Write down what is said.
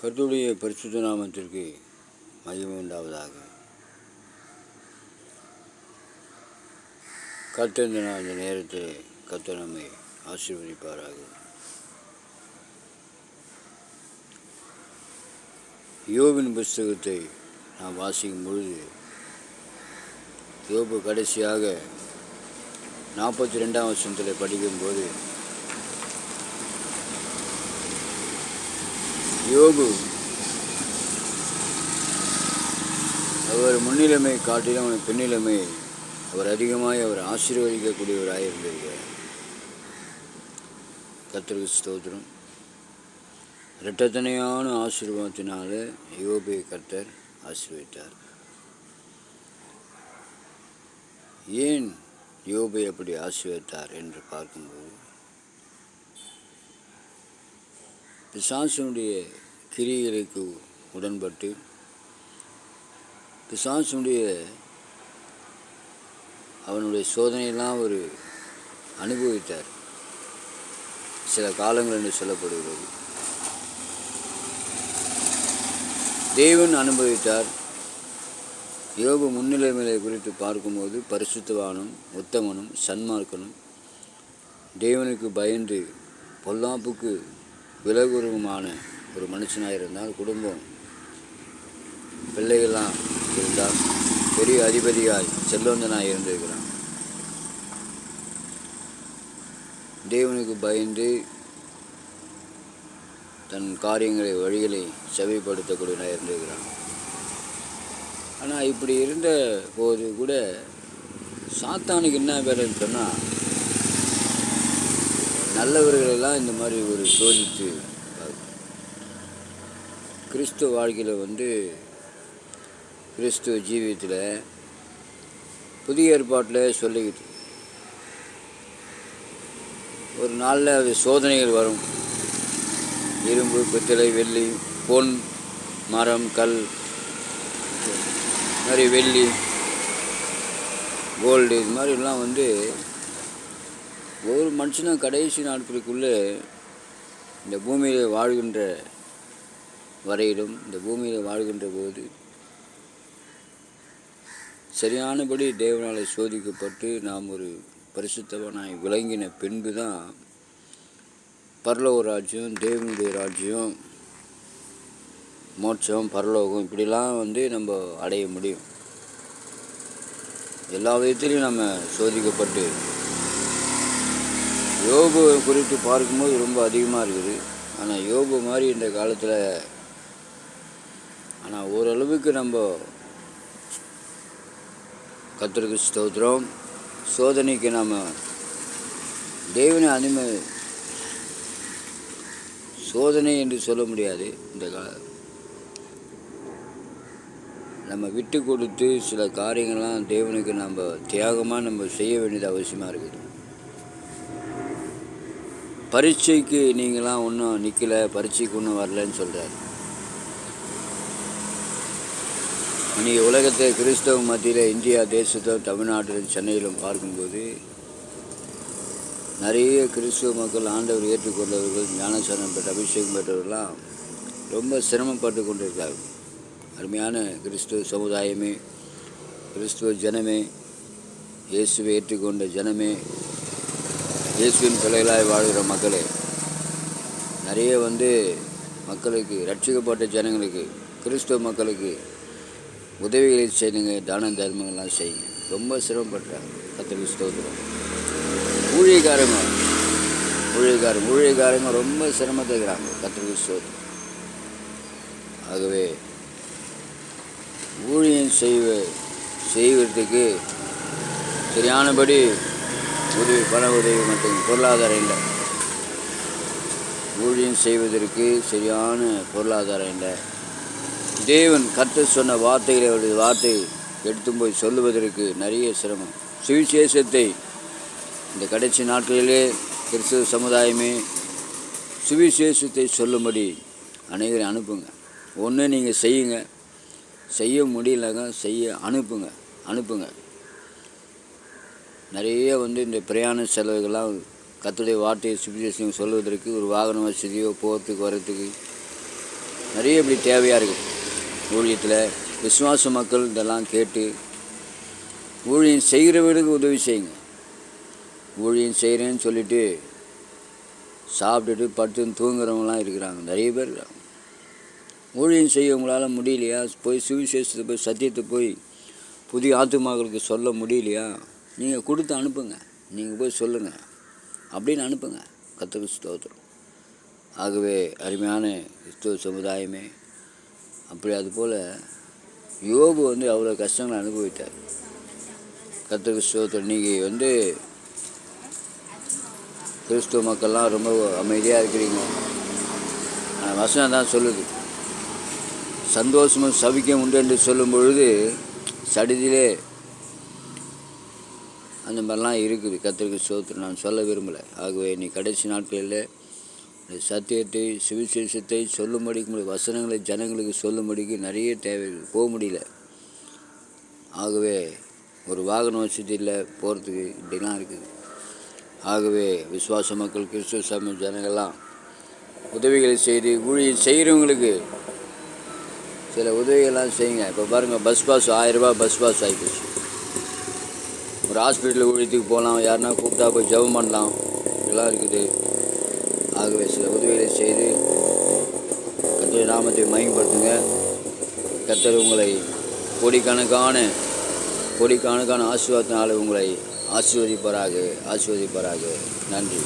கர்த்தருடைய பரிசுத்த நாமத்திற்கு மகிமை உண்டாவதாக. கர்த்தர் அந்த நேரத்தில் கர்த்தர் நம்மை ஆசீர்வதிப்பாராக. யோபின் புஸ்தகத்தை நாம் வாசிக்கும் பொழுது யோபு கடைசியாக 42ஆம் வசனத்தில் படிக்கும்போது யோபு அவர் முன்னிலைமை காட்டிலும் அவர் பின்னிலைமை அவர் அதிகமாய் அவர் ஆசீர்வதிக்கக்கூடியவராக இருந்திருக்கிறார். கர்த்தருக்கு ஸ்தோத்திரம். இரட்டத்தனையான ஆசீர்வாதத்தினால யோபை கர்த்தர் ஆசீர்வதித்தார். ஏன் யோபை அப்படி ஆசீர்வதித்தார் என்று பார்க்கும்போது, பிசாசுனுடைய கிரியைகளுக்கு உடன்பட்டு பிசாசுனுடைய அவனுடைய சோதனையெல்லாம் அவர் அனுபவித்தார். சில காலங்கள் என்று சொல்லப்படுகிறது. தேவன் அனுபவித்தார். யோபு முன்னிலைமையை குறித்து பார்க்கும்போது பரிசுத்தவானும் உத்தமனும் சன்மார்க்கனும் தேவனுக்கு பயந்து பொல்லாப்புக்கு விலகுருவமான ஒரு மனுஷனாக இருந்தால், குடும்பம் பிள்ளைகள்லாம் இருந்தால் பெரிய அதிபதியாய் செல்வந்தனாக இருந்திருக்கிறான். தேவனுக்கு பயந்து தன் காரியங்களை வழிகளை செவைப்படுத்தக்கூடியவனாக இருந்திருக்கிறான். ஆனால் இப்படி இருந்த போது கூட சாத்தானுக்கு என்ன வேலைன்னு சொன்னால், நல்லவர்களெல்லாம் இந்த மாதிரி ஒரு சோதித்து கிறிஸ்துவ வாழ்க்கையில் கிறிஸ்துவ ஜீவியத்தில் புதிய ஏற்பாட்டில் சொல்லிக்கிட்டு ஒரு நாளில் அது சோதனைகள் வரும். இரும்பு, பித்தளை, வெள்ளி, பொன், மரம், கல், மாதிரி வெள்ளி, கோல்டு, இது மாதிரிலாம் ஒரு மனுஷனும் கடைசி நாட்களுக்குள்ளே இந்த பூமியில் வாழ்கின்ற வரையிலும், இந்த பூமியில் வாழ்கின்ற போது சரியானபடி தேவனால் சோதிக்கப்பட்டு நாம் ஒரு பரிசுத்தவனாய் விளங்கின பின்பு தான் பரலோக ராஜ்யம், தேவனுடைய ராஜ்யம், மோட்சம், பரலோகம் இப்படிலாம் நம்ம அடைய முடியும். எல்லா விதத்திலையும் நம்ம சோதிக்கப்பட்டு யோபு குறித்து பார்க்கும்போது ரொம்ப அதிகமாக இருக்குது. ஆனால் யோபு மாதிரி இந்த காலத்தில் ஆனால் ஓரளவுக்கு நம்ம கர்த்தருக்கு ஸ்தோத்திரம். சோதனைக்கு நம்ம தேவனை சோதனை என்று சொல்ல முடியாது. இந்த நம்ம விட்டு கொடுத்து சில காரியங்கள்லாம் தேவனுக்கு நம்ம தியாகமாக நம்ம செய்ய வேண்டியது அவசியமாக இருக்குது. பரீட்சைக்கு நீங்களாம் ஒன்றும் நிற்கலை, பரீட்சைக்கு ஒன்றும் வரலன்னு சொல்கிறார். இன்றைக்கி உலகத்தை கிறிஸ்தவ மத்தியில் இந்தியா தேசத்தும் தமிழ்நாட்டிலும் சென்னையிலும் பார்க்கும்போது நிறைய கிறிஸ்துவ மக்கள் ஆண்டவர் ஏற்றுக்கொண்டவர்கள், ஞானஸ்நானம் பெற்ற அபிஷேகம் பெற்றவர்கள்லாம் ரொம்ப சிரமப்பட்டு கொண்டிருக்கிறார்கள். அருமையான கிறிஸ்துவ சமுதாயமே, கிறிஸ்துவ ஜனமே, இயேசுவை ஏற்றுக்கொண்ட ஜனமே, இயேசுவின் பிள்ளைகளாய் வாழ்கிற மக்களே, நிறைய மக்களுக்கு, ரட்சிக்கப்பட்ட ஜனங்களுக்கு, கிறிஸ்துவ மக்களுக்கு உதவிகளை செய்யுங்க, தான தர்மங்கள்லாம் செய்யுங்க. ரொம்ப சிரமப்படுறாங்க. கர்த்தருக்கு ஸ்தோத்திரம். ஊழியக்காரங்க ரொம்ப சிரமத்துக்கிறாங்க. கர்த்தருக்கு ஸ்தோத்திரம். ஆகவே ஊழியம் செய்வதற்கு சரியானபடி பண உதவி மற்றும் பொருளாதாரம் இல்லை. ஊழியம் செய்வதற்கு சரியான பொருளாதாரம் இல்லை. தேவன் கர்த்தர் சொன்ன வார்த்தைகளை அவருடைய வார்த்தை எடுத்து போய் சொல்லுவதற்கு நிறைய சிரமம். சுவிசேஷத்தை இந்த கடைசி நாட்களிலே கிறிஸ்துவ சமுதாயமே சுவிசேஷத்தை சொல்லும்படி அனைவரையும் அனுப்புங்க. ஒன்று நீங்கள் செய்ய முடியலங்க, அனுப்புங்க. நிறைய இந்த பிரயாண செலவுகள்லாம் கர்த்தருடைய வார்த்தையை சுவிசேஷம் சொல்வதற்கு ஒரு வாகன வசதியோ போகிறதுக்கு வரத்துக்கு நிறைய இப்படி தேவையாக இருக்குது ஊழியத்தில். விசுவாச மக்கள் இதெல்லாம் கேட்டு ஊழியம் செய்கிறவர்களுக்கு உதவி செய்யுங்க. ஊழியம் செய்கிறேன்னு சொல்லிவிட்டு சாப்பிட்டுட்டு படுத்து தூங்குறவங்களாம் இருக்கிறாங்க, நிறைய பேர் இருக்கிறாங்க. ஊழியம் செய்ய உங்களால் முடியலையா? போய் சுவிசேஷத்தை போய் சத்தியத்தை போய் புதிய ஆத்துமாக்களுக்கு சொல்ல முடியலையா? நீங்கள் கொடுத்து அனுப்புங்க, நீங்கள் போய் சொல்லுங்கள் அப்படின்னு அனுப்புங்க. கர்த்தருக்கு ஸ்தோத்திரம். ஆகவே அருமையான கிறிஸ்துவ சமுதாயமே, அப்படி அதுபோல் யோபு அவ்வளோ கஷ்டங்களை அனுபவித்தார். கர்த்தருக்கு ஸ்தோத்திரம். நீங்கள் கிறிஸ்துவ மக்கள்லாம் ரொம்ப அமைதியாக இருக்கிறீங்க. வசனம் தான் சொல்லுது, சந்தோஷமும் சபிக்கம் உண்டு என்று சொல்லும் பொழுது சடிதிலே அந்த மாதிரிலாம் இருக்குது. கர்த்தருக்கு ஸ்தோத்திரம். நான் சொல்ல விரும்பலை. ஆகவே நீ கடைசி நாட்களில் சத்தியத்தை சுவிசேஷத்தை சொல்லும்படிக்கு வசனங்களை ஜனங்களுக்கு சொல்லும்படிக்கு நிறைய தேவைகள், போக முடியல. ஆகவே ஒரு வாகன வசதி இல்லை, போகிறதுக்கு இப்படிலாம் இருக்குது. ஆகவே விசுவாச மக்கள் கிறிஸ்துவ சமய ஜனங்கள்லாம் உதவிகளை செய்து ஊழியம் செய்கிறவங்களுக்கு சில உதவிகள்லாம் செய்யுங்க. இப்போ பாருங்கள், பஸ் பாஸ் 1000 ரூபா பஸ் பாஸ் ஆகிப்போச்சு. ஒரு ஹாஸ்பிட்டலில் ஊழியத்துக்கு போகலாம், யாருன்னா கூப்பிட்டா போய் ஜெபம் பண்ணலாம், இதெல்லாம் இருக்குது. ஆகவே சில உதவிகளை செய்து கர்த்தருடைய நாமத்தை மகிமைப்படுத்துங்க. கர்த்தர் உங்களை கோடிக்கணக்கான ஆசீர்வாதத்தினால உங்களை ஆசீர்வதிப்பாராக. நன்றி.